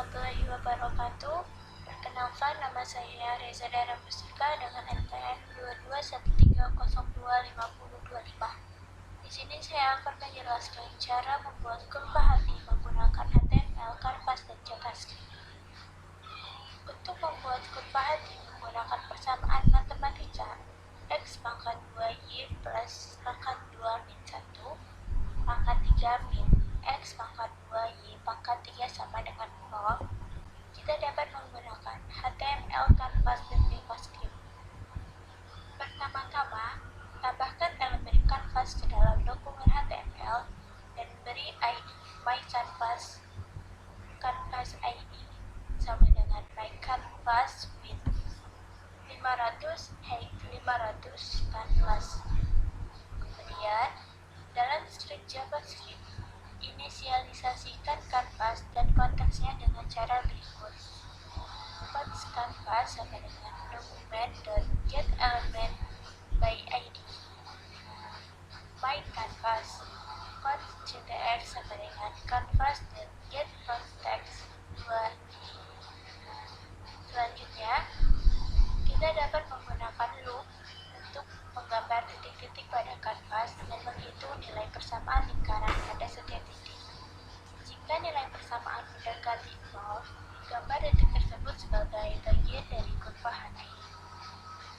warahmatullahi wabarakatuh. Perkenalkan, nama saya Reza Dara Mustika dengan NPM 2213025025. Di sini saya akan menjelaskan cara membuat kurva hati menggunakan HTML, Canvas, dan JavaScript. Untuk membuat kurva hati menggunakan persamaan matematika, X pangkat 2Y plus pangkat 2 min 1 pangkat 3 min X pangkat 2Y pangkat 3 sama dengan 0, kita dapat menggunakan HTML, Canvas, dan JavaScript. Pertama-tama, tambahkan elemen Canvas ke dalam dokumen HTML dan beri ID My Canvas ID sama dengan My Canvas width 500 height 500 canvas. Kemudian, dalam script JavaScript, inisialisasikan canvas dan konteksnya dengan cara berikut. Const canvas sama dengan document.getElement by ID. My canvas. Const ctx sama dengan canvas.getContext 2. Selanjutnya, kita dapat menggunakan loop untuk menggambar titik-titik pada kanvas dan menghitung nilai persamaan lingkaran pada setiap titik. Jika nilai persamaan mendekati 0, gambar titik tersebut sebagai bagian dari kurva hati.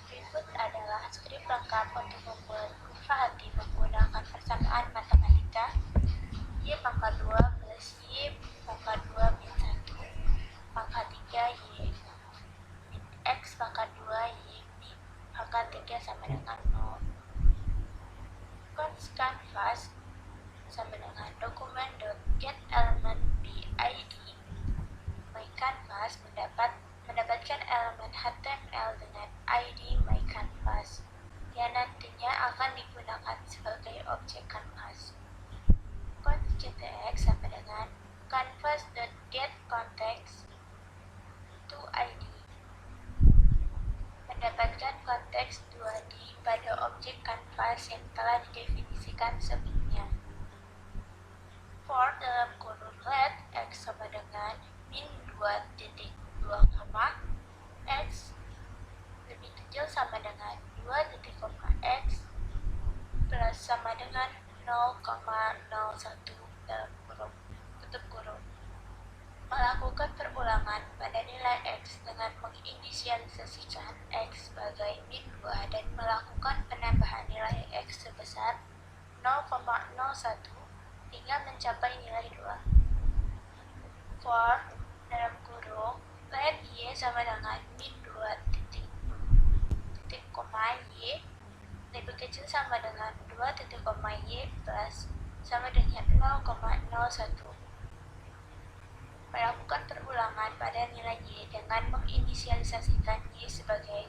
Berikut adalah skrip lengkap untuk membuat kurva hati menggunakan persamaan matematika Y pangkat 2 plus Y pangkat 2 min 1 pangkat 3 Y min X pangkat 2 Y min pangkat 3 sama dengan 0. Const canvas sama dengan document.getElement by ID. My canvas mendapatkan elemen HTML dengan ID My Canvas yang nantinya akan digunakan sebagai objek canvas. Const ctx sama dengan canvas.getContext to ID mendapatkan konteks 2D pada objek kanvas yang telah didefinisikan sebelumnya. For dalam kurung let X sama dengan min 2.2, X lebih kecil sama dengan 2.x plus sama dengan 0,01 dalam kurung tutup kurung. Melakukan perulangan pada nilai X dengan menginisialisasikan X sebagai min 2 dan melakukan penambahan nilai X sebesar 0,01 hingga mencapai nilai 2. For dalam kurung let Y sama dengan min 2 titik koma Y lebih kecil sama dengan 2 titik koma Y plus sama dengan 0,01. Melakukan perulangan pada nilai Y dengan menginisialisasikan Y sebagai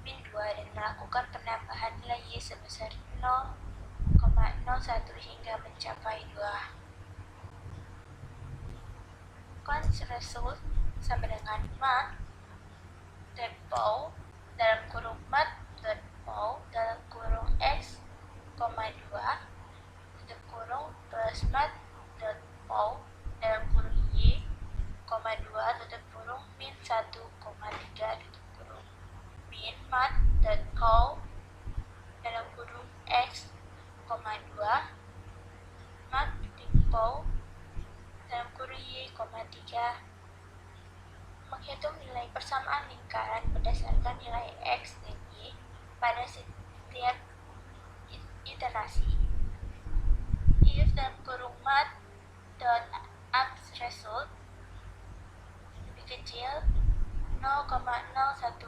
min 2 dan melakukan penambahan nilai Y sebesar 0,01 hingga mencapai 2. Const result sama dengan mat.pow dalam kurung mat.pow dalam kurung X, 2 tutup kurung plus mat.pow dalam kurung Y, 2 tutup kurung min 1,3 tutup kurung min mat.pow dalam kurung X, 2 mat.pow dalam kurung Y, 3. Menghitung nilai persamaan lingkaran berdasarkan nilai X dan Y pada setiap iterasi. If dalam kurung mat.axResult lebih kecil 0,01.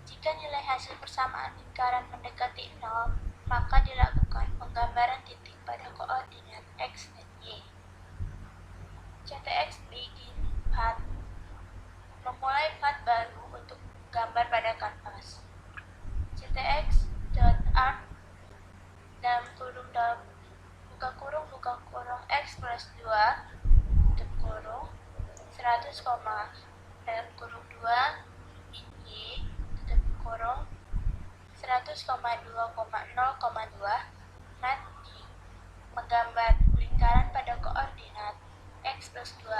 Jika nilai hasil persamaan lingkaran mendekati 0, maka dilakukan penggambaran titik pada koordinat X dan Y. ctx begin path memulai path baru untuk gambar pada kanvas. ctx.arc dalam kurung buka kurung X plus 2 tutup kurung 100, dalam kurung 2 min Y tutup kurung 100,2,0,2 mat menggambar lingkaran pada koordinat X plus 2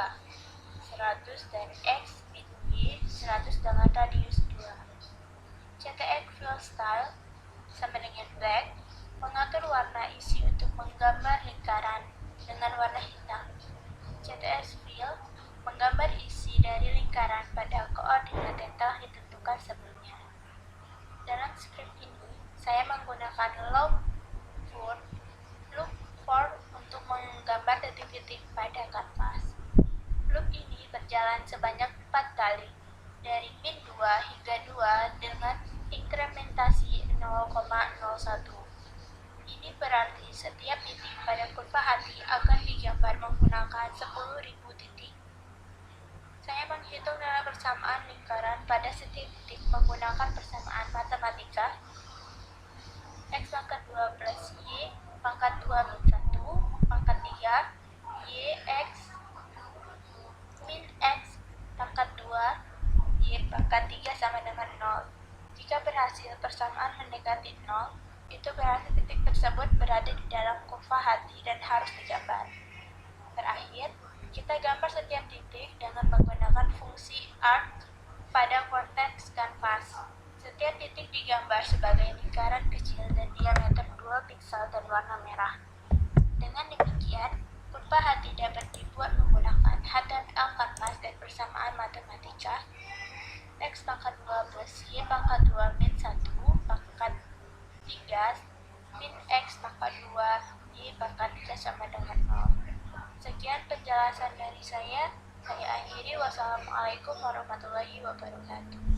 100 dan X min Y 100 dengan radius 2. CTX fill style sama dengan black, mengatur warna isi untuk menggambar lingkaran dengan warna hitam. CTX fill menggambar isi dari lingkaran pada koordinat yang telah ditentukan sebelumnya. Dalam skrip ini, saya menggunakan loop for untuk menggambar titik-titik pada kanvas. Loop ini berjalan sebanyak 4 kali, dari min 2 hingga 2 dengan inkrementasi 0,01. Ini berarti setiap titik pada kurva hati akan digambar menggunakan 10.000 titik. Saya menghitung nilai persamaan lingkaran pada setiap titik menggunakan persamaan matematika. X pangkat 2 plus Y pangkat 2 min 1 pangkat 3 Y X min X pangkat 2 Y pangkat 3 sama dengan 0. Jika berhasil persamaan mendekati 0, itu berarti titik tersebut berada di dalam kurva hati dan harus digambar. Terakhir, kita gambar setiap titik dengan menggunakan fungsi arc pada konteks kanvas. Setiap titik digambar sebagai lingkaran kecil dan diameter 2 piksel dan warna merah. Dengan demikian, kurva hati dapat dibuat menggunakan HTML kanvas dan persamaan matematika. X pangkat 2 plus Y pangkat 2 min 1 pangkat 3 min X pangkat 2 Y pangkat 3 sama dengan 0. Sekian penjelasan dari saya. Saya akhiri. Wassalamualaikum warahmatullahi wabarakatuh.